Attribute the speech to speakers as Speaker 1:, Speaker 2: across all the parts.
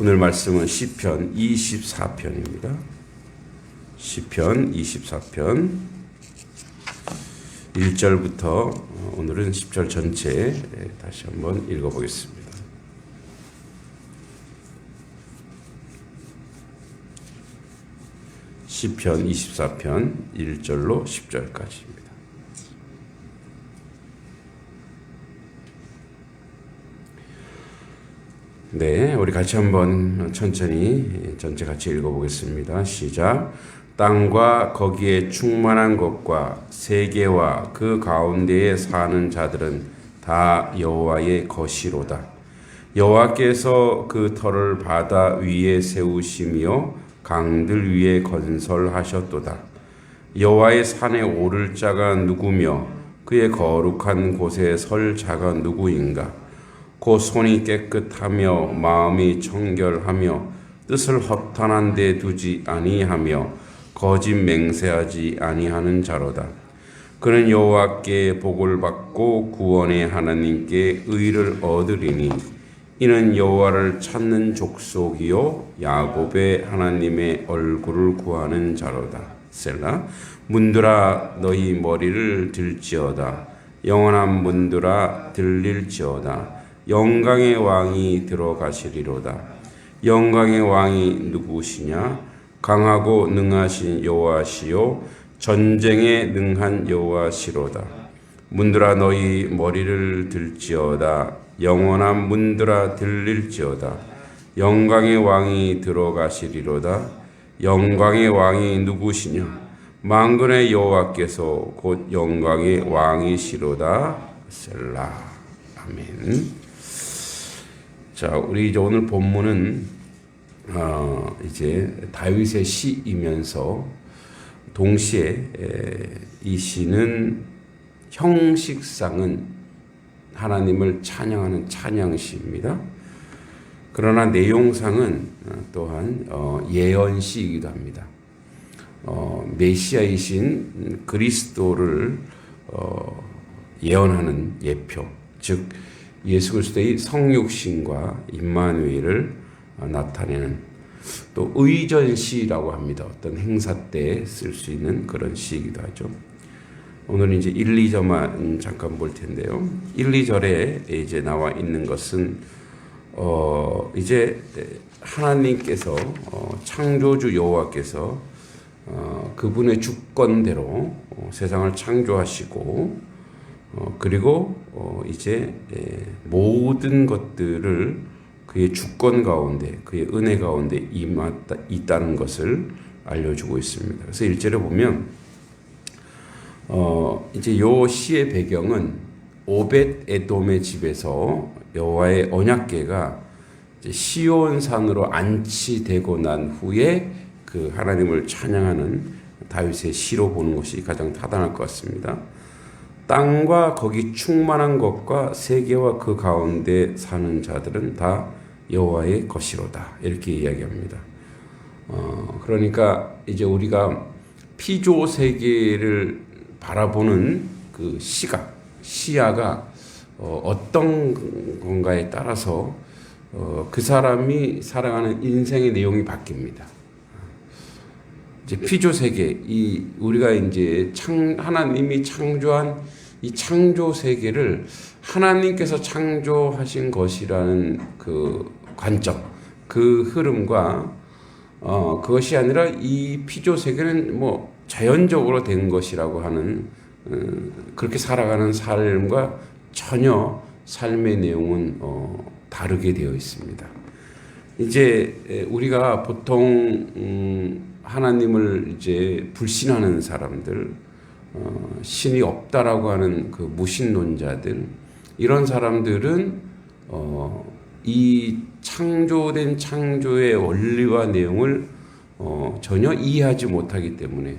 Speaker 1: 오늘 말씀은 시편 24편입니다. 시편 24편 1절부터 오늘은 10절 전체 다시 한번 읽어보겠습니다. 시편 24편 1절로 10절까지입니다. 네, 우리 같이 한번 천천히 전체 같이 읽어보겠습니다. 시작. 땅과 거기에 충만한 것과 세계와 그 가운데에 사는 자들은 다 여호와의 것이로다. 여호와께서 그 터를 바다 위에 세우시며 강들 위에 건설하셨도다. 여호와의 산에 오를 자가 누구며 그의 거룩한 곳에 설 자가 누구인가? 곧 손이 깨끗하며 마음이 청결하며 뜻을 허탄한 데 두지 아니하며 거짓 맹세하지 아니하는 자로다. 그는 여호와께 복을 받고 구원의 하나님께 의를 얻으리니 이는 여호와를 찾는 족속이요 야곱의 하나님의 얼굴을 구하는 자로다. 셀라. 문들아 너희 머리를 들지어다. 영원한 문들아 들릴지어다. 영광의 왕이 들어가시리로다. 영광의 왕이 누구시냐? 강하고 능하신 여호와시요 전쟁에 능한 여호와시로다. 문들아 너희 머리를 들지어다. 영원한 문들아 들릴지어다. 영광의 왕이 들어가시리로다. 영광의 왕이 누구시냐? 만군의 여호와께서 곧 영광의 왕이시로다. 셀라. 아멘. 자, 우리 이제 오늘 본문은 이제 다윗의 시이면서 동시에 이 시는 형식상은 하나님을 찬양하는 찬양시입니다. 그러나 내용상은 또한 예언시이기도 합니다. 메시아이신 그리스도를 예언하는 예표, 즉 예수 그리스도의 성육신과 임마누엘을 나타내는 또 의전시라고 합니다. 어떤 행사 때 쓸 수 있는 그런 시이기도 하죠. 오늘은 이제 1, 2절만 잠깐 볼 텐데요. 1, 2절에 이제 나와 있는 것은 이제 하나님께서 창조주 여호와께서 그분의 주권대로 세상을 창조하시고 그리고 이제 모든 것들을 그의 주권 가운데 그의 은혜 가운데 있다는 것을 알려주고 있습니다. 그래서 1절에 보면 이제 요 시의 배경은 오벳 에돔의 집에서 여호와의 언약궤가 시온 산으로 안치되고 난 후에 그 하나님을 찬양하는 다윗의 시로 보는 것이 가장 타당할 것 같습니다. 땅과 거기 충만한 것과 세계와 그 가운데 사는 자들은 다 여호와의 것이로다. 이렇게 이야기합니다. 그러니까 이제 우리가 피조 세계를 바라보는 그 시각, 시야가 어떤 건가에 따라서 그 사람이 살아가는 인생의 내용이 바뀝니다. 이제 피조 세계, 우리가 이제 하나님이 창조한 이 창조 세계를 하나님께서 창조하신 것이라는 그 관점, 그 흐름과 그것이 아니라 이 피조 세계는 뭐 자연적으로 된 것이라고 하는 그렇게 살아가는 삶과 전혀 삶의 내용은 다르게 되어 있습니다. 이제 우리가 보통 하나님을 이제 불신하는 사람들, 신이 없다라고 하는 그 무신론자들, 이런 사람들은 이 창조된 창조의 원리와 내용을 전혀 이해하지 못하기 때문에,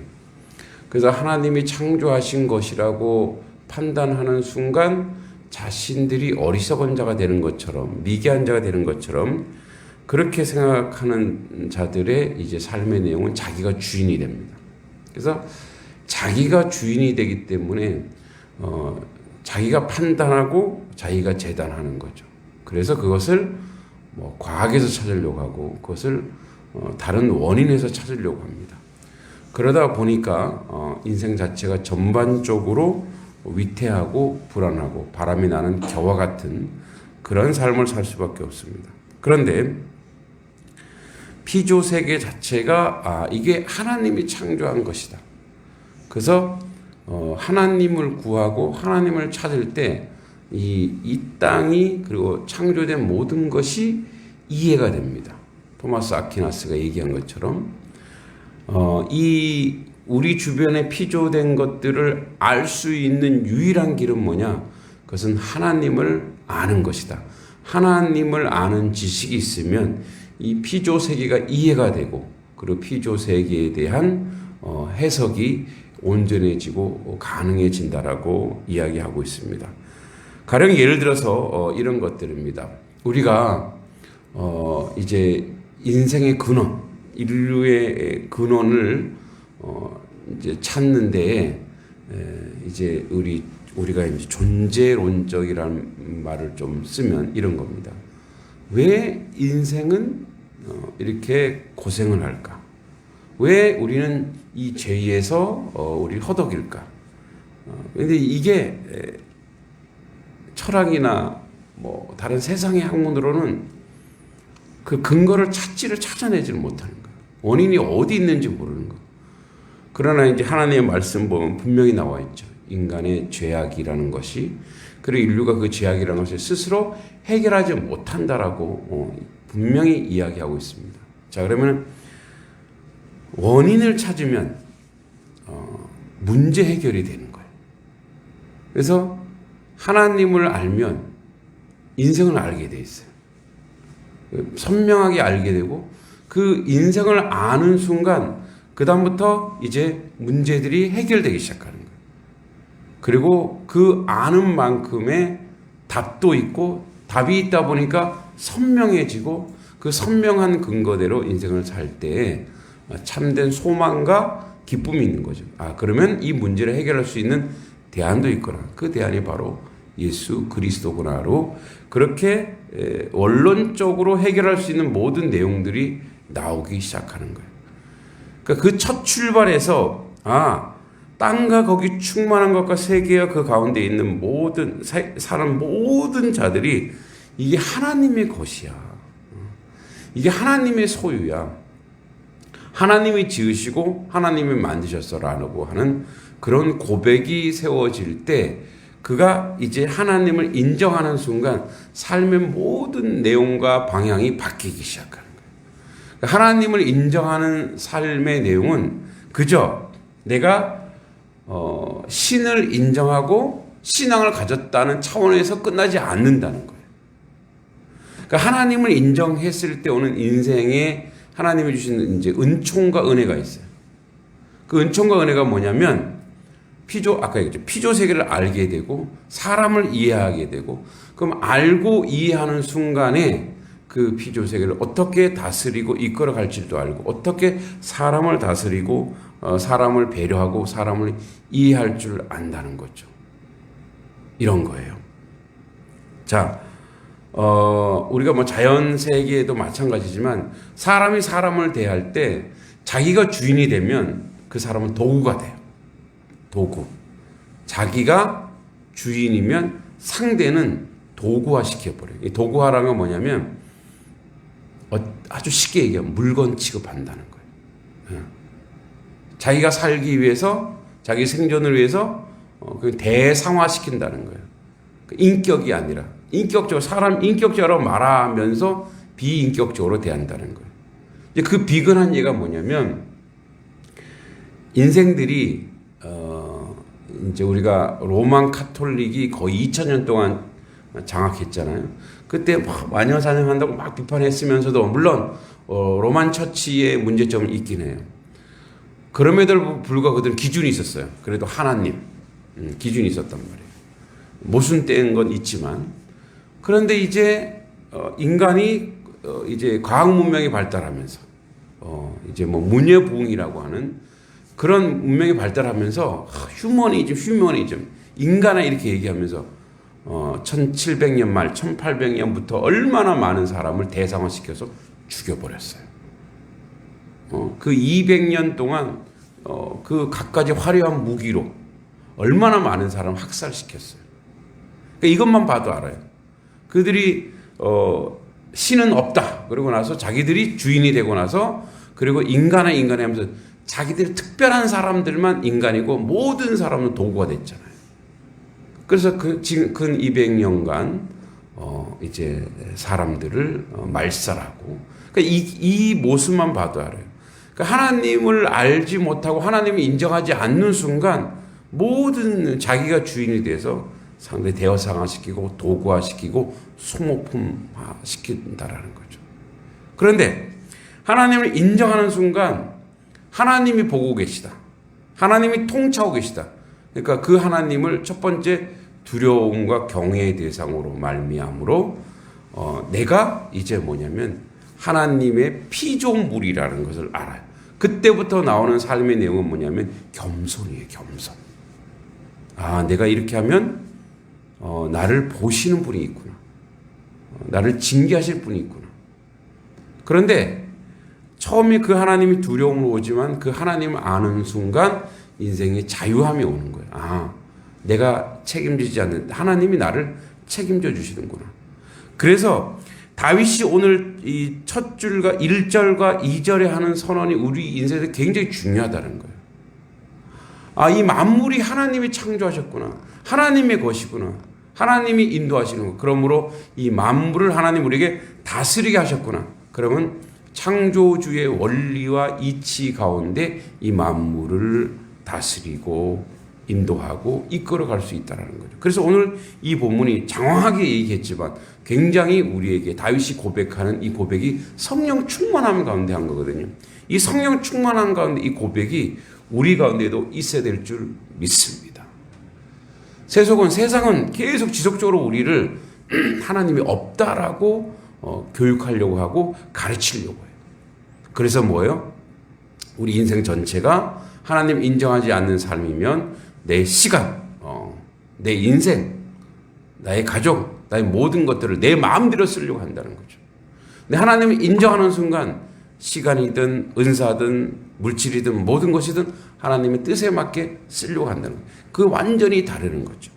Speaker 1: 그래서 하나님이 창조하신 것이라고 판단하는 순간 자신들이 어리석은 자가 되는 것처럼, 미개한 자가 되는 것처럼 그렇게 생각하는 자들의 이제 삶의 내용은 자기가 주인이 됩니다. 그래서 자기가 주인이 되기 때문에 자기가 판단하고 자기가 재단하는 거죠. 그래서 그것을 뭐 과학에서 찾으려고 하고 그것을 다른 원인에서 찾으려고 합니다. 그러다 보니까 인생 자체가 전반적으로 위태하고 불안하고 바람이 나는 겨와 같은 그런 삶을 살 수밖에 없습니다. 그런데 피조 세계 자체가 이게 하나님이 창조한 것이다. 그래서 하나님을 구하고 하나님을 찾을 때 이 땅이 그리고 창조된 모든 것이 이해가 됩니다. 토마스 아퀴나스가 얘기한 것처럼 이 우리 주변에 피조된 것들을 알 수 있는 유일한 길은 뭐냐? 그것은 하나님을 아는 것이다. 하나님을 아는 지식이 있으면 이 피조 세계가 이해가 되고 그리고 피조 세계에 대한 해석이 온전해지고 가능해진다라고 이야기하고 있습니다. 가령 예를 들어서 이런 것들입니다. 우리가 이제 인생의 근원, 인류의 근원을 이제 찾는 데에 이제 우리가 이제 존재론적이라는 말을 좀 쓰면 이런 겁니다. 왜 인생은 이렇게 고생을 할까? 왜 우리는 이 죄에서 우리 허덕일까? 근데 이게 철학이나 뭐 다른 세상의 학문으로는 그 근거를 찾아내지를 못하는 거예요. 원인이 어디 있는지 모르는 거예요. 그러나 이제 하나님의 말씀 보면 분명히 나와 있죠. 인간의 죄악이라는 것이, 그리고 인류가 그 죄악이라는 것을 스스로 해결하지 못한다라고 분명히 이야기하고 있습니다. 자, 그러면 원인을 찾으면 문제 해결이 되는 거예요. 그래서 하나님을 알면 인생을 알게 돼 있어요. 선명하게 알게 되고 그 인생을 아는 순간 그 다음부터 이제 문제들이 해결되기 시작하는 거예요. 그리고 그 아는 만큼의 답도 있고 답이 있다 보니까 선명해지고 그 선명한 근거대로 인생을 살 때에 참된 소망과 기쁨이 있는 거죠. 그러면 이 문제를 해결할 수 있는 대안도 있구나. 그 대안이 바로 예수 그리스도구나로 그렇게 원론적으로 해결할 수 있는 모든 내용들이 나오기 시작하는 거예요. 그러니까 그 첫 출발에서 땅과 거기 충만한 것과 세계와 그 가운데 있는 모든 사람 모든 자들이 이게 하나님의 것이야. 이게 하나님의 소유야. 하나님이 지으시고 하나님이 만드셨어라고 하는 그런 고백이 세워질 때 그가 이제 하나님을 인정하는 순간 삶의 모든 내용과 방향이 바뀌기 시작하는 거예요. 하나님을 인정하는 삶의 내용은 그저 내가 신을 인정하고 신앙을 가졌다는 차원에서 끝나지 않는다는 거예요. 그러니까 하나님을 인정했을 때 오는 인생에 하나님이 주신 이제 은총과 은혜가 있어요. 그 은총과 은혜가 뭐냐면 아까 얘기했죠. 피조 세계를 알게 되고 사람을 이해하게 되고 그럼 알고 이해하는 순간에 그 피조 세계를 어떻게 다스리고 이끌어 갈지도 알고 어떻게 사람을 다스리고 사람을 배려하고 사람을 이해할 줄 안다는 거죠. 이런 거예요. 자, 우리가 뭐 자연 세계에도 마찬가지지만 사람이 사람을 대할 때 자기가 주인이 되면 그 사람은 도구가 돼요. 도구. 자기가 주인이면 상대는 도구화 시켜버려요. 이 도구화라는 건 뭐냐면 아주 쉽게 얘기하면 물건 취급한다는 거예요. 자기가 살기 위해서 자기 생존을 위해서 대상화시킨다는 거예요. 인격이 아니라 인격적으로 사람 인격적으로 말하면서 비인격적으로 대한다는 거예요. 이제 그 비근한 예가 뭐냐면 인생들이 이제 우리가 로만 카톨릭이 거의 2000년 동안 장악했잖아요. 그때 막 마녀사냥한다고 막 비판했으면서도 물론 로만 처치의 문제점은 있긴 해요. 그럼에도 불구하고 그들은 기준이 있었어요. 그래도 하나님 기준이 있었단 말이에요. 모순된 건 있지만 그런데 이제 인간이 이제 과학 문명이 발달하면서 이제 뭐 문예부흥이라고 하는 그런 문명이 발달하면서 휴머니즘 인간을 이렇게 얘기하면서 1700년 말 1800년부터 얼마나 많은 사람을 대상화시켜서 죽여버렸어요. 그 200년 동안 그 갖가지 화려한 무기로 얼마나 많은 사람을 학살시켰어요. 그러니까 이것만 봐도 알아요. 그들이 신은 없다. 그러고 나서 자기들이 주인이 되고 나서 그리고 인간은 인간이 하면서 자기들이 특별한 사람들만 인간이고 모든 사람은 도구가 됐잖아요. 그래서 지금 근 200년간 이제 사람들을 말살하고 그러니까 이 모습만 봐도 알아요. 그러니까 하나님을 알지 못하고 하나님을 인정하지 않는 순간 모든 자기가 주인이 돼서 상대히 대여상화시키고 도구화시키고 소모품화시킨다라는 거죠. 그런데 하나님을 인정하는 순간 하나님이 보고 계시다. 하나님이 통치하고 계시다. 그러니까 그 하나님을 첫 번째 두려움과 경외의 대상으로 말미암으로 내가 이제 뭐냐면 하나님의 피조물이라는 것을 알아요. 그때부터 나오는 삶의 내용은 뭐냐면 겸손이에요. 겸손. 아, 내가 이렇게 하면 나를 보시는 분이 있구나. 나를 징계하실 분이 있구나. 그런데 처음에 그 하나님이 두려움으로 오지만 그 하나님을 아는 순간 인생에 자유함이 오는 거예요. 아, 내가 책임지지 않는 하나님이 나를 책임져 주시는구나. 그래서 다윗이 오늘 이 첫 줄과 1절과 2절에 하는 선언이 우리 인생에 굉장히 중요하다는 거예요. 아, 이 만물이 하나님이 창조하셨구나. 하나님의 것이구나. 하나님이 인도하시는 것. 그러므로 이 만물을 하나님 우리에게 다스리게 하셨구나. 그러면 창조주의 원리와 이치 가운데 이 만물을 다스리고 인도하고 이끌어갈 수 있다는 거죠. 그래서 오늘 이 본문이 장황하게 얘기했지만 굉장히 우리에게 다윗이 고백하는 이 고백이 성령 충만함 가운데 한 거거든요. 이 성령 충만함 가운데 이 고백이 우리 가운데도 있어야 될 줄 믿습니다. 세상은 계속 지속적으로 우리를 하나님이 없다라고 교육하려고 하고 가르치려고 해요. 그래서 뭐예요? 우리 인생 전체가 하나님 인정하지 않는 삶이면 내 시간, 내 인생, 나의 가족, 나의 모든 것들을 내 마음대로 쓰려고 한다는 거죠. 근데 하나님을 인정하는 순간 시간이든 은사든 물질이든 모든 것이든 하나님의 뜻에 맞게 쓰려고 한다는 거예요. 그 완전히 다르는 거죠.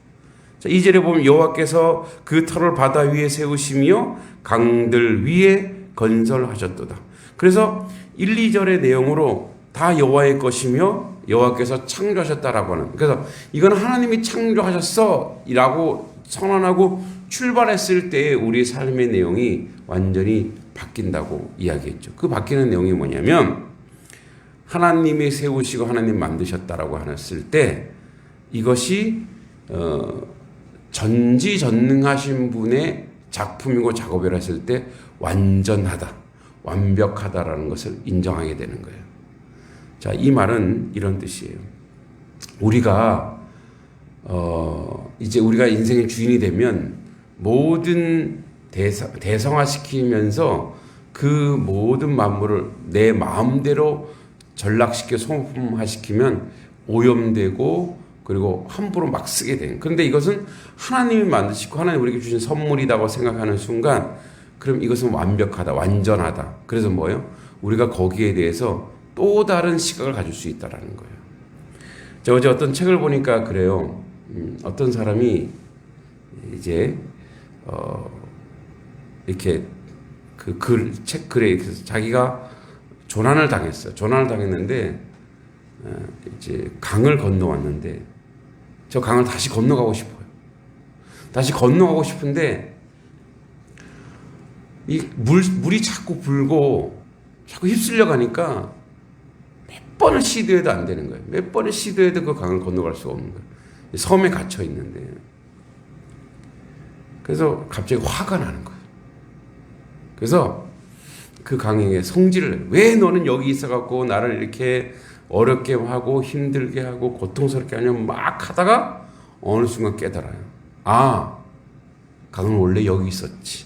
Speaker 1: 자, 2절에 보면 여호와께서 그 터를 바다 위에 세우시며 강들 위에 건설하셨도다. 그래서 1, 2절의 내용으로 다 여호와의 것이며 여호와께서 창조하셨다라고 하는. 그래서 이건 하나님이 창조하셨어라고 선언하고 출발했을 때 우리 삶의 내용이 완전히 바뀐다고 이야기했죠. 그 바뀌는 내용이 뭐냐면 하나님이 세우시고 하나님 만드셨다라고 했을 때 이것이 전지전능하신 분의 작품이고 작업이라 했을 때 완전하다, 완벽하다라는 것을 인정하게 되는 거예요. 자, 이 말은 이런 뜻이에요. 우리가 이제 우리가 인생의 주인이 되면 모든 대성화시키면서 그 모든 만물을 내 마음대로 전락시켜 소모품화시키면 오염되고 그리고 함부로 막 쓰게 된. 그런데 이것은 하나님이 만드시고 하나님 우리에게 주신 선물이라고 생각하는 순간 그럼 이것은 완벽하다, 완전하다. 그래서 뭐예요? 우리가 거기에 대해서 또 다른 시각을 가질 수 있다는 거예요. 저 어제 어떤 책을 보니까 그래요. 어떤 사람이 이제 이렇게 그 책 글에 이렇게 자기가 조난을 당했어요. 조난을 당했는데 이제 강을 건너왔는데 저 강을 다시 건너가고 싶어요. 다시 건너가고 싶은데 이 물이 자꾸 불고 자꾸 휩쓸려 가니까 몇 번을 시도해도 안 되는 거예요. 몇 번을 시도해도 그 강을 건너갈 수가 없는 거예요. 섬에 갇혀 있는데. 그래서 갑자기 화가 나는 거예요. 그래서 그 강에게 성질을 내요. 왜 너는 여기 있어갖고 나를 이렇게 어렵게 하고 힘들게 하고 고통스럽게 하냐면 막 하다가 어느 순간 깨달아요. 아, 강은 원래 여기 있었지.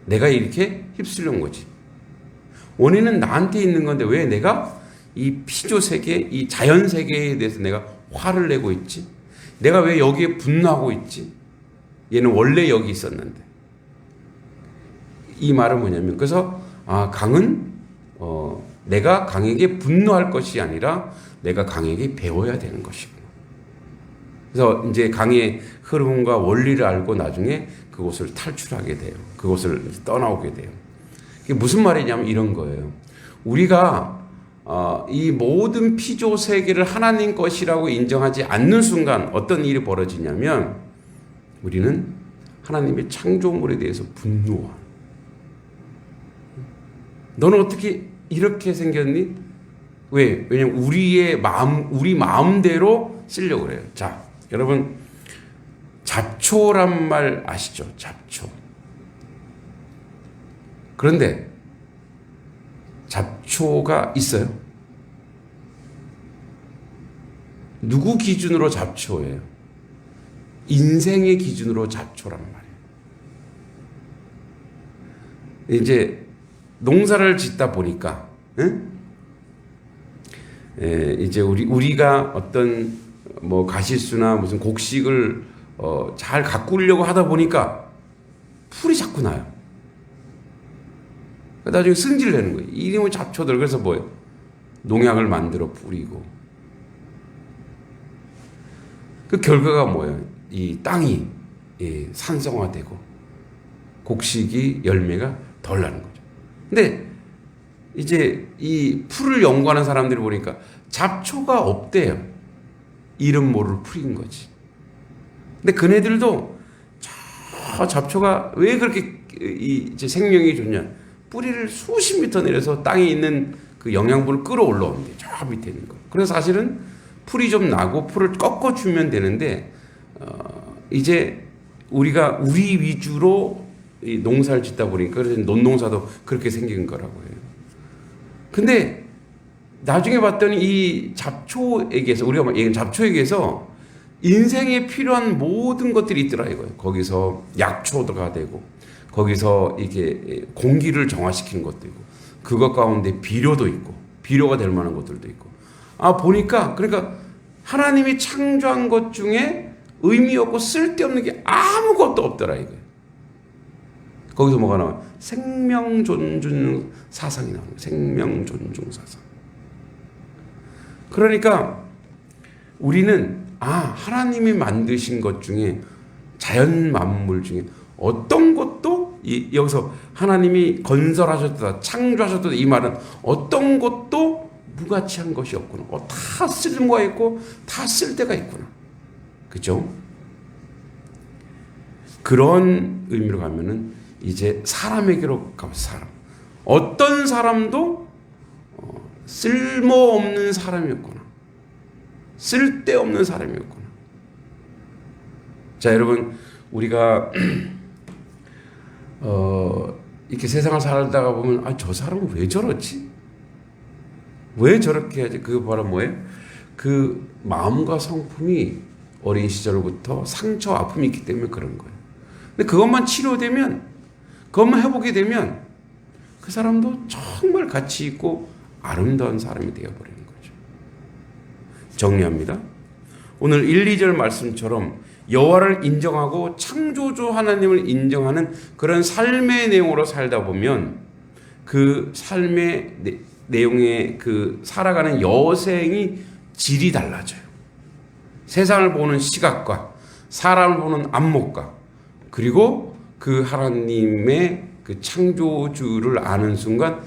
Speaker 1: 내가 이렇게 휩쓸려온 거지. 원인은 나한테 있는 건데 왜 내가 이 피조 세계, 이 자연 세계에 대해서 내가 화를 내고 있지? 내가 왜 여기에 분노하고 있지? 얘는 원래 여기 있었는데. 이 말은 뭐냐면, 그래서 강은 내가 강에게 분노할 것이 아니라 내가 강에게 배워야 되는 것이구나. 그래서 이제 강의 흐름과 원리를 알고 나중에 그곳을 탈출하게 돼요. 그곳을 떠나오게 돼요. 이게 무슨 말이냐면 이런 거예요. 우리가 이 모든 피조 세계를 하나님 것이라고 인정하지 않는 순간 어떤 일이 벌어지냐면 우리는 하나님의 창조물에 대해서 분노와 너는 어떻게 이렇게 생겼니? 왜? 왜냐면 우리 마음대로 쓰려고 그래요. 자, 여러분 잡초란 말 아시죠? 잡초. 그런데 잡초가 있어요? 누구 기준으로 잡초예요? 인생의 기준으로 잡초란 말이에요. 이제 농사를 짓다 보니까, 이제 우리가 어떤 뭐 가시수나 무슨 곡식을 잘 가꾸려고 하다 보니까 풀이 자꾸 나요. 나중에 승질 내는 거예요. 이름은 잡초들. 그래서 뭐예요? 농약을 만들어 뿌리고. 그 결과가 뭐예요? 이 땅이 산성화되고 곡식이 열매가 덜 나는 거죠. 근데 이제 이 풀을 연구하는 사람들이 보니까 잡초가 없대요. 이름 모를 풀인 거지. 근데 그네들도 저 잡초가 왜 그렇게 이제 생명이 좋냐? 뿌리를 수십 미터 내려서 땅에 있는 그 영양분을 끌어올라오는데 저 밑에 있는 거. 그래서 사실은 풀이 좀 나고 풀을 꺾어주면 되는데 이제 우리가 우리 위주로 이 농사를 짓다 보니까 그래서 논농사도 그렇게 생긴 거라고 해요. 근데 나중에 봤더니 이 잡초에게서 우리가 얘기한 잡초에게서 인생에 필요한 모든 것들이 있더라 이거예요. 거기서 약초가 되고 거기서 이게 공기를 정화시키는 것도 있고 그것 가운데 비료도 있고 비료가 될 만한 것들도 있고 보니까 그러니까 하나님이 창조한 것 중에 의미 없고 쓸데없는 게 아무것도 없더라 이거예요. 거기서 뭐가 나와요? 생명 존중 사상이 나오는 거예요. 생명 존중 사상. 그러니까 우리는 하나님이 만드신 것 중에 자연 만물 중에 어떤 것도 여기서 하나님이 건설하셨다 창조하셨다 이 말은 어떤 것도 무가치한 것이 없구나. 다 쓸모가 있고 다 쓸데가 있구나. 그죠? 그런 의미로 가면은 이제 사람에게로 가면 사람. 어떤 사람도 쓸모없는 사람이었구나. 쓸데없는 사람이었구나. 자, 여러분 우리가 이렇게 세상을 살다가 보면 저 사람은 왜 저렇지? 왜 저렇게 하지? 그거 바로 뭐예요? 그 마음과 성품이 어린 시절부터 상처, 아픔이 있기 때문에 그런 거예요. 근데 그것만 치료되면, 그것만 회복이 되면 그 사람도 정말 가치 있고 아름다운 사람이 되어버리는 거죠. 정리합니다. 오늘 1, 2절 말씀처럼 여호와를 인정하고 창조주 하나님을 인정하는 그런 삶의 내용으로 살다 보면 그 삶의 내용의 그 살아가는 여생이 질이 달라져요. 세상을 보는 시각과 사람을 보는 안목과 그리고 그 하나님의 그 창조주를 아는 순간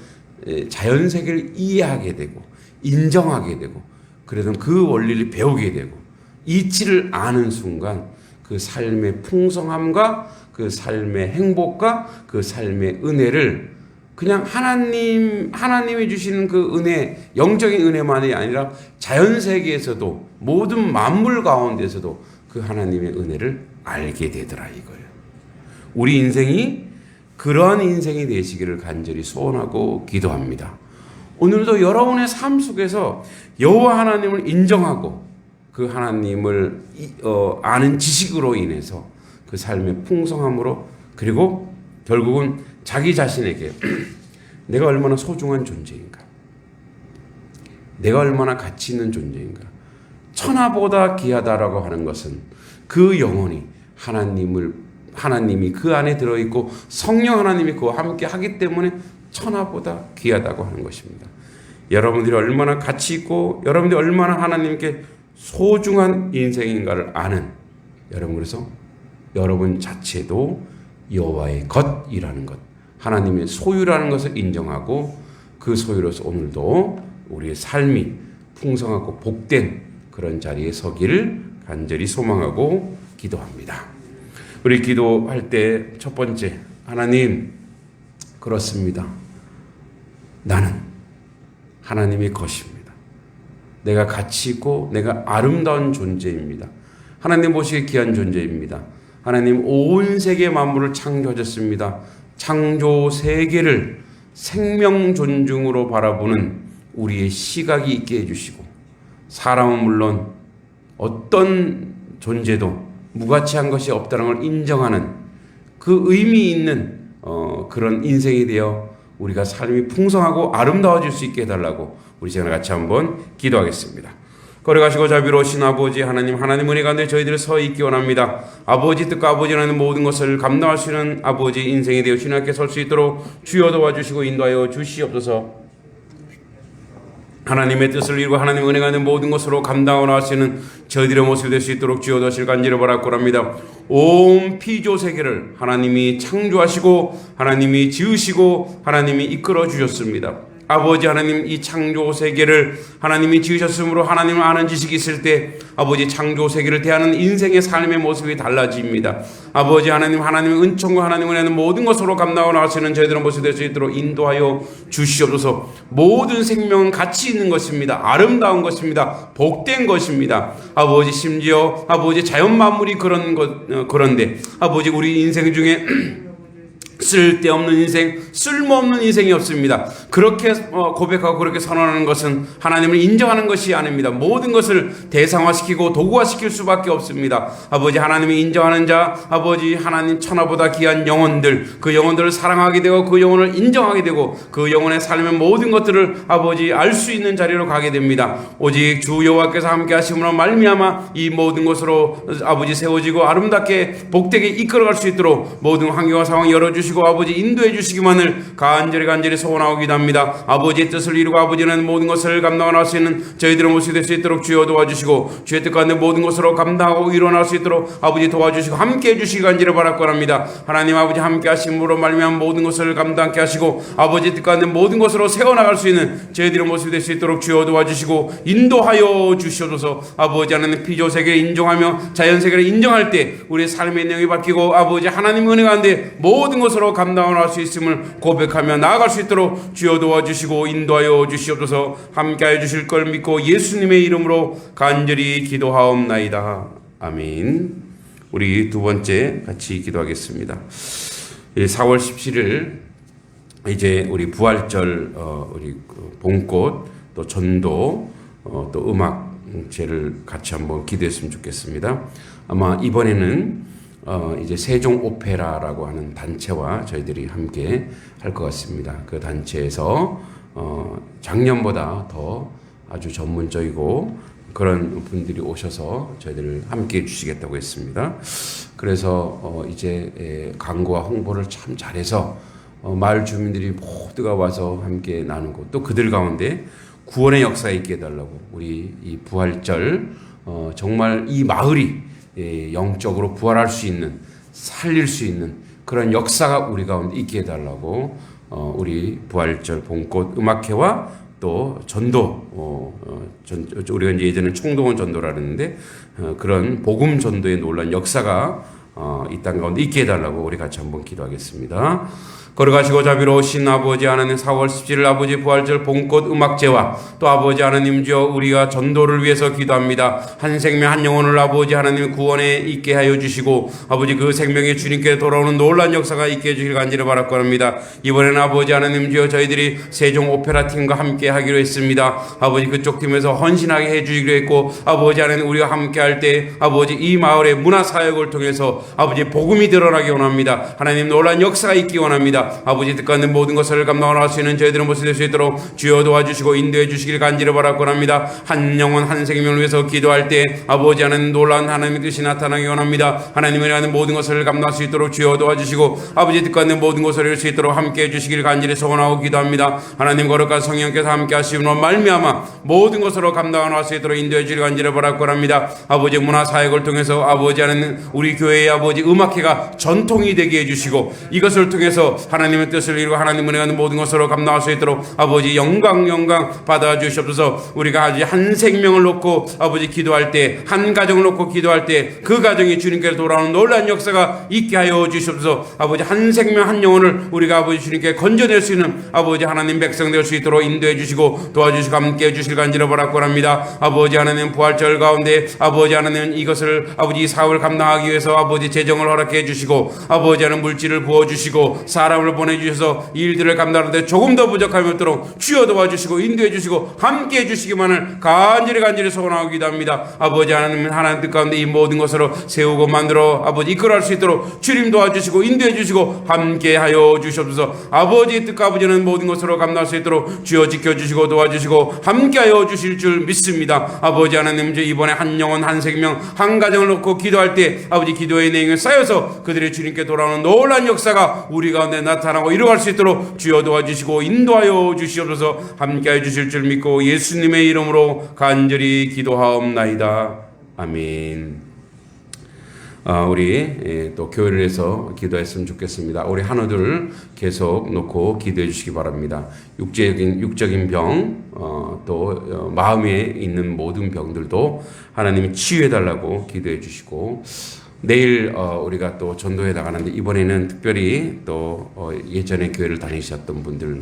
Speaker 1: 자연 세계를 이해하게 되고 인정하게 되고 그러던 그 원리를 배우게 되고 이치를 아는 순간 그 삶의 풍성함과 그 삶의 행복과 그 삶의 은혜를 그냥 하나님이 주시는 그 은혜, 영적인 은혜만이 아니라 자연 세계에서도 모든 만물 가운데서도 그 하나님의 은혜를 알게 되더라 이거예요. 우리 인생이 그러한 인생이 되시기를 간절히 소원하고 기도합니다. 오늘도 여러분의 삶 속에서 여호와 하나님을 인정하고 그 하나님을 아는 지식으로 인해서 그 삶의 풍성함으로 그리고 결국은 자기 자신에게 내가 얼마나 소중한 존재인가, 내가 얼마나 가치 있는 존재인가, 천하보다 귀하다라고 하는 것은 그 영혼이 하나님을 하나님이 그 안에 들어있고 성령 하나님이 그와 함께 하기 때문에 천하보다 귀하다고 하는 것입니다. 여러분들이 얼마나 가치 있고 여러분들이 얼마나 하나님께 소중한 인생인가를 아는 여러분, 그래서 여러분 자체도 여호와의 것이라는 것, 하나님의 소유라는 것을 인정하고 그 소유로서 오늘도 우리의 삶이 풍성하고 복된 그런 자리에 서기를 간절히 소망하고 기도합니다. 우리 기도할 때 첫 번째, 하나님, 그렇습니다. 나는 하나님의 것입니다. 내가 가치 있고 내가 아름다운 존재입니다. 하나님 보시기에 귀한 존재입니다. 하나님 온 세계 만물을 창조하셨습니다. 창조 세계를 생명 존중으로 바라보는 우리의 시각이 있게 해주시고, 사람은 물론 어떤 존재도 무가치한 것이 없다는 걸 인정하는 그 의미 있는 그런 인생이 되어 우리가 삶이 풍성하고 아름다워질 수 있게 해달라고 우리 시간에 같이 한번 기도하겠습니다. 거룩하시고 자비로우신 아버지 하나님, 하나님 은혜 가운데 저희들을 서 있기 원합니다. 아버지 뜻과 아버지 하나님 모든 것을 감당할 수 있는 아버지 인생이 되어 신앙께 설 수 있도록 주여 도와주시고 인도하여 주시옵소서. 하나님의 뜻을 이루고 하나님의 은혜가 있는 모든 것으로 감당하고 나가시는 저희들의 모습이 될 수 있도록 주여 도와주실 간절히 바라고 합니다. 온 피조 세계를 하나님이 창조하시고 하나님이 지으시고 하나님이 이끌어 주셨습니다. 아버지 하나님, 이 창조 세계를 하나님이 지으셨으므로 하나님을 아는 지식이 있을 때 아버지 창조 세계를 대하는 인생의 삶의 모습이 달라집니다. 아버지 하나님, 하나님의 은총과 하나님의 은혜는 모든 것으로 감당하고 나가시는 저희들의 모습이 될 수 있도록 인도하여 주시옵소서. 모든 생명은 가치 있는 것입니다. 아름다운 것입니다. 복된 것입니다. 아버지, 심지어 아버지 자연 만물이 그런데 아버지 우리 인생 중에 쓸데없는 인생, 쓸모없는 인생이 없습니다. 그렇게 고백하고 그렇게 선언하는 것은 하나님을 인정하는 것이 아닙니다. 모든 것을 대상화시키고 도구화시킬 수밖에 없습니다. 아버지, 하나님이 인정하는 자, 아버지 하나님 천하보다 귀한 영혼들, 그 영혼들을 사랑하게 되고 그 영혼을 인정하게 되고 그 영혼의 삶의 모든 것들을 아버지 알 수 있는 자리로 가게 됩니다. 오직 주 여호와께서 함께 하심으로 말미암아 이 모든 것으로 아버지 세워지고 아름답게 복되게 이끌어갈 수 있도록 모든 환경과 상황 열어주시고 아버지 인도해 주시기만을 간절히 소원하고 기도합니다. 아버지의 뜻을 이루고 아버지는 모든 것을 감당할 수 있는 저희들의 모습이 될 수 있도록 주여 도와주시고 주의 뜻 가운데 모든 것으로 감당하고 일어날 수 있도록 아버지 도와주시고 함께 해주시기 간절히 바라고 합니다. 하나님 아버지 함께 하심으로 말미암아 모든 것을 감당케 하시고 아버지 뜻 가운데 모든 것으로 세워나갈 수 있는 저희들의 모습이 될 수 있도록 주여 도와주시고 인도하여 주시옵소서. 아버지 하나님 피조 세계를 인정하며 자연 세계를 인정할 때 우리의 삶의 내용이 바뀌고 아버지 하나님 은혜 가운데 모든 것으로 감당할 수 있음을 고백하며 나아갈 수 있도록 주여 도와주시고 인도하여 주시옵소서. 함께하여 주실 걸 믿고 예수님의 이름으로 간절히 기도하옵나이다. 아멘. 우리 두 번째 같이 기도하겠습니다. 4월 17일 이제 우리 부활절 우리 봄꽃 또 전도 또 음악제를 같이 한번 기도했으면 좋겠습니다. 아마 이번에는 이제 세종 오페라라고 하는 단체와 저희들이 함께 할 것 같습니다. 그 단체에서 작년보다 더 아주 전문적이고 그런 분들이 오셔서 저희들을 함께 해주시겠다고 했습니다. 그래서 이제 광고와 홍보를 참 잘해서 마을 주민들이 모두가 와서 함께 나누고 또 그들 가운데 구원의 역사에 있게 해달라고 우리 이 부활절 정말 이 마을이 영적으로 부활할 수 있는, 살릴 수 있는 그런 역사가 우리 가운데 있게 해달라고 우리 부활절 봄꽃 음악회와 또 전도, 우리가 이제 예전에 총동원 전도라 그랬는데 그런 복음 전도의 놀란 역사가 이 땅 가운데 있게 해달라고 우리 같이 한번 기도하겠습니다. 거룩하시고 자비로우신 아버지 하나님, 4월 17일 아버지 부활절 봄꽃 음악제와 또 아버지 하나님 주여 우리가 전도를 위해서 기도합니다. 한 생명 한 영혼을 아버지 하나님 구원에 있게 하여 주시고 아버지 그 생명이 주님께 돌아오는 놀란 역사가 있게 해주길 간절히 바라고 합니다. 이번에는 아버지 하나님 주여 저희들이 세종 오페라 팀과 함께 하기로 했습니다. 아버지 그쪽 팀에서 헌신하게 해주기로 했고 아버지 하나님 우리가 함께 할 때 아버지 이 마을의 문화 사역을 통해서 아버지 복음이 드러나기 원합니다. 하나님 놀란 역사가 있기 원합니다. 아버지 뜻받는 모든 것을 감당할 수 있는 저희들은 모습 될 수 있도록 주여 도와주시고 인도해 주시길 간절히 바라고 합니다. 한 영혼 한 생명을 위해서 기도할 때 아버지 하나님 놀란 하나님의 뜻이 나타나기 원합니다. 하나님을 위한 모든 것을 감당할 수 있도록 주여 도와주시고 아버지 뜻받는 모든 것을 이룰 수 있도록 함께해 주시길 간절히 소원하고 기도합니다. 하나님 거룩한 성령께서 함께 하시므로 말미암아 모든 것으로 감당할 수 있도록 인도해 주길 간절히 바라고 합니다. 아버지 문화 사역을 통해서 아버지 하나님 우리 교회의 아버지 음악회가 전통이 되게 해주시고 이것을 통해서 하나님의 뜻을 이루고 하나님을 위한 모든 것으로 감당할 수 있도록 아버지 영광 받아 주시옵소서. 우리가 아직 한 생명을 놓고 아버지 기도할 때, 한 가정을 놓고 기도할 때 그 가정이 주님께로 돌아오는 놀라운 역사가 있게 하여 주시옵소서. 아버지 한 생명 한 영혼을 우리가 아버지 주님께 건져낼 수 있는 아버지 하나님 백성 될 수 있도록 인도해 주시고 도와주시고 함께해 주실 간절히 바라고 합니다. 아버지 하나님 부활절 가운데 아버지 하나님 이것을 아버지 이 사업을 감당하기 위해서 아버지 재정을 허락해 주시고 아버지 하나님 물질을 부어주시고 사람을 보내주셔서 이 일들을 감당하는데 조금 더 부족함이 없도록 주여 도와주시고 인도해 주시고 함께해 주시기만을 간절히 소원하고 기도합니다. 아버지 하나님 뜻 가운데 이 모든 것으로 세우고 만들어 아버지 이끌어갈 수 있도록 주님 도와주시고 인도해 주시고 함께하여 주시옵소서. 아버지 뜻과 아버지는 모든 것으로 감당할 수 있도록 주여 지켜주시고 도와주시고 함께하여 주실 줄 믿습니다. 아버지 하나님 이번에 한 영혼 한 생명 한 가정을 놓고 기도할 때 아버지 기도의 내용이 쌓여서 그들의 주님께 돌아오는 놀라운 역사가 우리 가운데 나타나고 이루어갈 수 있도록 주여 도와주시고 인도하여 주시옵소서. 함께하여 주실 줄 믿고 예수님의 이름으로 간절히 기도하옵나이다. 아멘. 우리 또 교회를 해서 기도했으면 좋겠습니다. 우리 한우들 계속 놓고 기도해 주시기 바랍니다. 육적인 병, 또 마음에 있는 모든 병들도 하나님이 치유해 달라고 기도해 주시고 내일 우리가 또 전도회 나가는데 이번에는 특별히 또 예전에 교회를 다니셨던 분들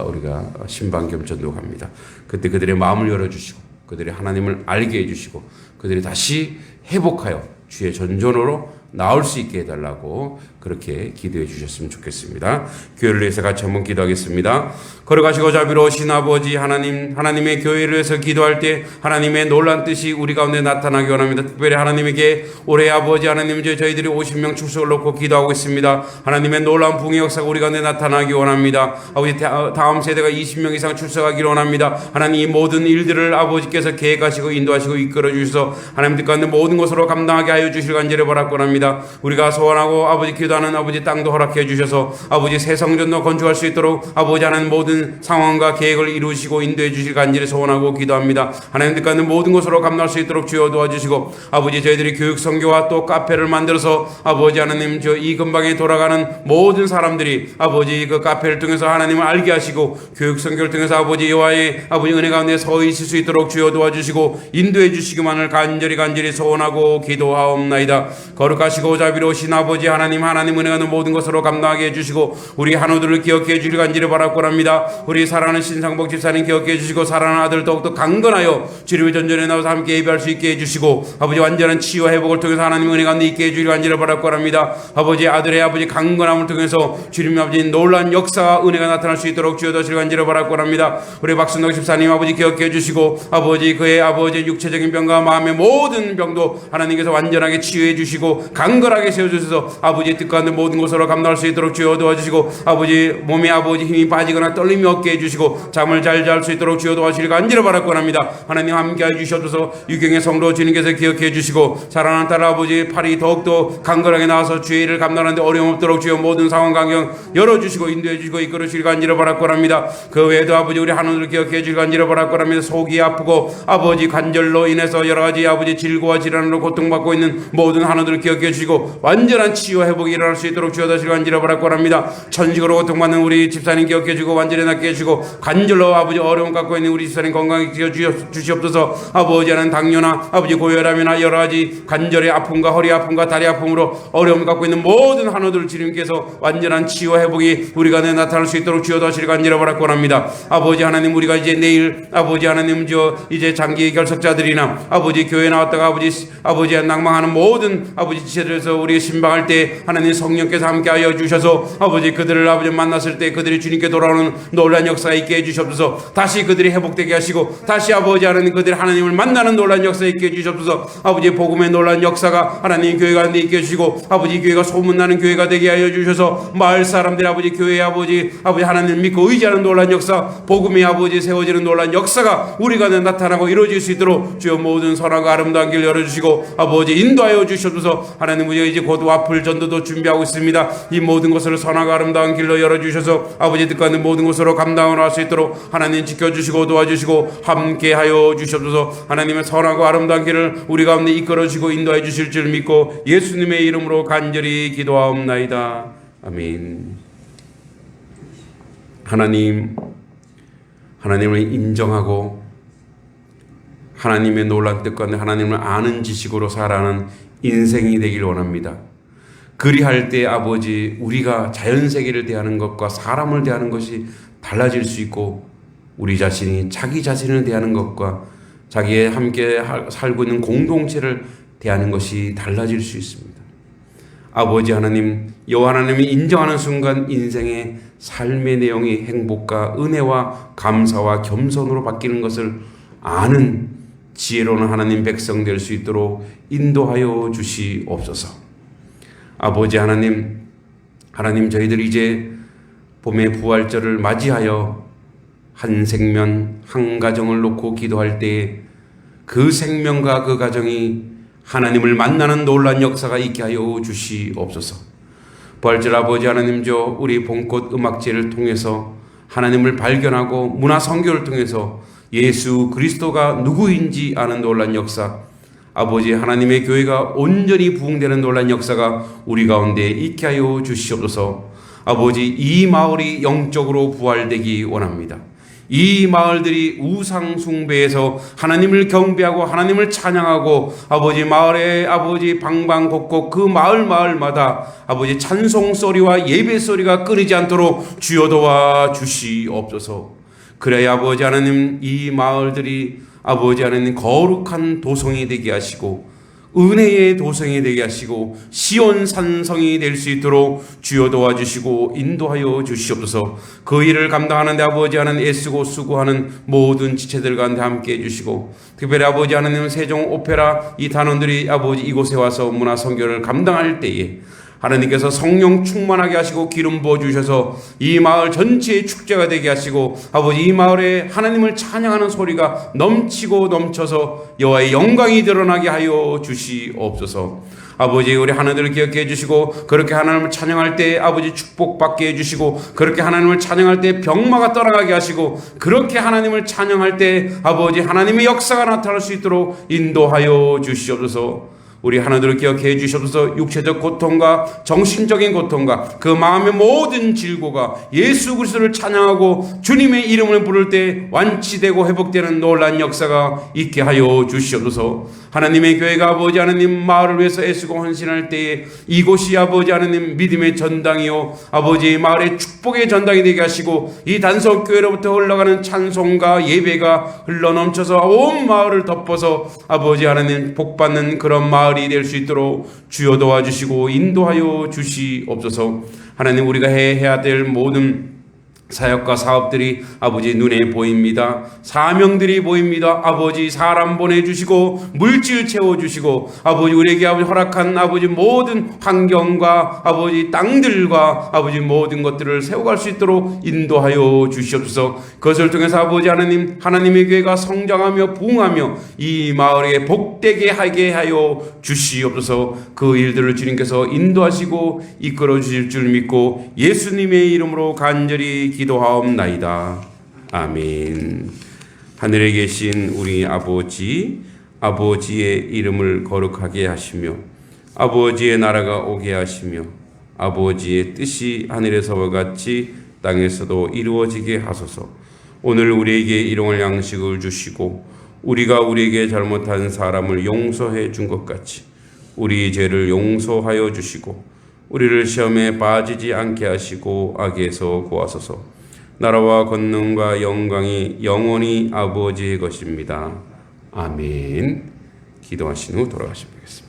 Speaker 1: 우리가 신방겸 전도 갑니다. 그때 그들의 마음을 열어주시고 그들의 하나님을 알게 해주시고 그들이 다시 회복하여 주의 전전으로 나올 수 있게 해달라고 그렇게 기도해 주셨으면 좋겠습니다. 교회를 위해서 같이 한번 기도하겠습니다. 걸어가시고 자비로우신 아버지 하나님의 교회를 위해서 기도할 때 하나님의 놀란 뜻이 우리 가운데 나타나기 원합니다. 특별히 하나님에게 올해 아버지 하나님 저희들이 50명 출석을 놓고 기도하고 있습니다. 하나님의 놀라운 붕의 역사가 우리 가운데 나타나기 원합니다. 아버지 다음 세대가 20명 이상 출석하기를 원합니다. 하나님 이 모든 일들을 아버지께서 계획하시고 인도하시고 이끌어 주셔서 하나님 뜻 가운데 모든 것으로 감당하게 하여 주실 간절히 바라고 합니다. 우리가 소원하고 아버지 기도하는 아버지 땅도 허락해 주셔서 아버지 새 성전도 건축할 수 있도록 아버지 하는 모든 상황과 계획을 이루시고 인도해 주실 간절히 소원하고 기도합니다. 하나님 뜻과 있는 모든 것으로 감당할 수 있도록 주여 도와주시고 아버지 저희들이 교육 선교와 또 카페를 만들어서 아버지 하나님 이 근방에 돌아가는 모든 사람들이 아버지 그 카페를 통해서 하나님을 알게 하시고 교육 선교를 통해서 아버지 여호와의 아버지 은혜 가운데 서 있을 수 있도록 주여 도와주시고 인도해 주시기만을 간절히 소원하고 기도하옵나이다. 거룩하시고 자비로우신 아버지 하나님 은혜 가는 모든 것으로 감당하게 해주시고 우리 한우들을 기억해 주길 간절히 바라고 합니다. 우리 사랑하는 신상복 집사님 기억해 주시고 사랑하는 아들 더욱더 강건하여 주님의 전전에 나와서 함께 예배할 수 있게 해주시고 아버지 완전한 치유와 회복을 통해서 하나님 은혜 가운데 있게 해주길 간절히 바라고 합니다. 아버지 아들의 아버지 강건함을 통해서 주님 아버지 놀란 역사와 은혜가 나타날 수 있도록 주여 주시길 간절히 바라고 합니다. 우리 박순덕 집사님 아버지 기억해 주시고 아버지 그의 아버지 육체적인 병과 마음의 모든 병도 하나님께서 완전하게 치유해 주시고 강건하게 세워주셔서 아버지의 뜻과 있는 모든 것으로 감당할 수 있도록 주여 도와주시고 아버지 몸에 아버지 힘이 빠지거나 떨림이 없게 해주시고 잠을 잘 잘 수 있도록 주여 도와주시길 간절히 바라고 합니다. 하나님 함께해 주셔서 유경의 성도 주님께서 기억해 주시고 사랑하는 딸 아버지 팔이 더욱더 강건하게 나와서 주의 일을 감당하는데 어려움 없도록 주여 모든 상황 환경 열어주시고 인도해 주시고 이끌어 주시길 간절히 바라고 합니다. 그 외에도 아버지 우리 하늘을 기억해 주길 간절히 바라고 합니다. 속이 아프고 아버지 관절로 인해서 여러 가지 아버지 질고와 질환으로 고통받고 있는 모든 하늘을 기억해 주시고 완전한 치유와 회복이 일어날 수 있도록 주여 다시 간절히 바라고 합니다. 천식으로 고통받는 우리 집사님 기억해 주고 완전히 낫게 해주시고 관절로 아버지 어려움 갖고 있는 우리 집사님 건강히 주시옵소서. 아버지 하는 당뇨나 아버지 고혈압이나 여러 가지 관절의 아픔과 허리 아픔과 다리 아픔으로 어려움을 갖고 있는 모든 한우들 주님께서 완전한 치유와 회복이 우리가 나타날 수 있도록 주여 다시 간절히 바라고 합니다. 아버지 하나님 우리가 이제 내일 아버지 하나님 이제 장기 결석자들이나 아버지 교회 나왔다가 아버지 낭망하는 모든 아버지 지체들에서 우리 신방할 때 하나님 하나님 성령께서 함께하여 주셔서 아버지 그들을 아버지 만났을 때 그들이 주님께 돌아오는 놀라운 역사가 있게 해주시옵소서. 다시 그들이 회복되게 하시고 다시 아버지 하나님 그들이 하나님을 만나는 놀라운 역사 있게 해주시옵소서. 아버지 복음의 놀라운 역사가 하나님 교회 가운데 있게 해주시고 아버지 교회가 소문나는 교회가 되게 하여 주셔서 마을 사람들이 아버지 교회 아버지 하나님 믿고 의지하는 놀라운 역사, 복음의 아버지 세워지는 놀라운 역사가 우리 가운데 나타나고 이루어질 수 있도록 주여 모든 선하고 아름다운 길 열어주시고 아버지 인도하여 주시옵소서. 하나님 우리가 이제 곧 와플 전도도 준비하고 있습니다. 이 모든 것을 선하고 아름다운 길로 열어주셔서 아버지 뜻가는 모든 것으로 감당을 할 수 있도록 하나님 지켜주시고 도와주시고 함께하여 주시옵소서. 하나님의 선하고 아름다운 길을 우리 가운데 이끌어주시고 인도해 주실 줄 믿고 예수님의 이름으로 간절히 기도하옵나이다. 아멘. 하나님을 인정하고 하나님의 놀라운 뜻과 하나님을 아는 지식으로 살아가는 인생이 되길 원합니다. 그리할 때 아버지 우리가 자연세계를 대하는 것과 사람을 대하는 것이 달라질 수 있고 우리 자신이 자기 자신을 대하는 것과 자기의 함께 살고 있는 공동체를 대하는 것이 달라질 수 있습니다. 아버지 하나님, 여호와 하나님이 인정하는 순간 인생의 삶의 내용이 행복과 은혜와 감사와 겸손으로 바뀌는 것을 아는 지혜로운 하나님 백성 될 수 있도록 인도하여 주시옵소서. 아버지 하나님 저희들이 이제 봄의 부활절을 맞이하여 한 생명 한 가정을 놓고 기도할 때에 그 생명과 그 가정이 하나님을 만나는 놀라운 역사가 있게 하여 주시옵소서. 부활절 아버지 하나님 우리 봄꽃 음악제를 통해서 하나님을 발견하고 문화 선교를 통해서 예수 그리스도가 누구인지 아는 놀라운 역사, 아버지 하나님의 교회가 온전히 부흥되는 놀라운 역사가 우리 가운데 있게 하여 주시옵소서. 아버지 이 마을이 영적으로 부활되기 원합니다. 이 마을들이 우상 숭배에서 하나님을 경배하고 하나님을 찬양하고 아버지 마을의 아버지 방방곡곡 그 마을마다 아버지 찬송 소리와 예배 소리가 끊이지 않도록 주여 도와 주시옵소서. 그래야 아버지 하나님 이 마을들이 아버지 하나님 거룩한 도성이 되게 하시고 은혜의 도성이 되게 하시고 시온 산성이 될 수 있도록 주여 도와주시고 인도하여 주시옵소서. 그 일을 감당하는데 아버지 하나님 애쓰고 수고하는 모든 지체들 가운데 함께 해주시고 특별히 아버지 하나님 세종 오페라 이 단원들이 아버지 이곳에 와서 문화 선교를 감당할 때에 하나님께서 성령 충만하게 하시고 기름 부어주셔서 이 마을 전체의 축제가 되게 하시고 아버지 이 마을에 하나님을 찬양하는 소리가 넘치고 넘쳐서 여호와의 영광이 드러나게 하여 주시옵소서. 아버지 우리 하나님을 기억해 주시고 그렇게 하나님을 찬양할 때 아버지 축복받게 해주시고 그렇게 하나님을 찬양할 때 병마가 떠나가게 하시고 그렇게 하나님을 찬양할 때 아버지 하나님의 역사가 나타날 수 있도록 인도하여 주시옵소서. 우리 하나님을 기억해 주시옵소서. 육체적 고통과 정신적인 고통과 그 마음의 모든 질고가 예수 그리스도를 찬양하고 주님의 이름을 부를 때 완치되고 회복되는 놀라운 역사가 있게 하여 주시옵소서. 하나님의 교회가 아버지 하나님 마을을 위해서 애쓰고 헌신할 때에 이곳이 아버지 하나님 믿음의 전당이요 아버지 마을의 축복의 전당이 되게 하시고 이 단속교회로부터 흘러가는 찬송과 예배가 흘러넘쳐서 온 마을을 덮어서 아버지 하나님 복받는 그런 마을이 될 수 있도록 주여 도와주시고 인도하여 주시옵소서. 하나님 우리가 해야 될 모든 사역과 사업들이 아버지 눈에 보입니다. 사명들이 보입니다. 아버지 사람 보내주시고 물질 채워주시고 아버지 우리에게 아버지 허락한 아버지 모든 환경과 아버지 땅들과 아버지 모든 것들을 세워갈 수 있도록 인도하여 주시옵소서. 그것을 통해서 아버지 하나님 하나님의 교회가 성장하며 부흥하며 이 마을에 복되게 하게 하여 주시옵소서. 그 일들을 주님께서 인도하시고 이끌어 주실 줄 믿고 예수님의 이름으로 간절히 기도하옵나이다. 아멘. 하늘에 계신 우리 아버지, 아버지의 이름을 거룩하게 하시며 아버지의 나라가 오게 하시며 아버지의 뜻이 하늘에서와 같이 땅에서도 이루어지게 하소서. 오늘 우리에게 일용할 양식을 주시고 우리가 우리에게 잘못한 사람을 용서해 준 것 같이 우리 죄를 용서하여 주시고 우리를 시험에 빠지지 않게 하시고 악에서 구하소서. 나라와 권능과 영광이 영원히 아버지의 것입니다. 아멘. 기도하신 후 돌아가시겠습니다.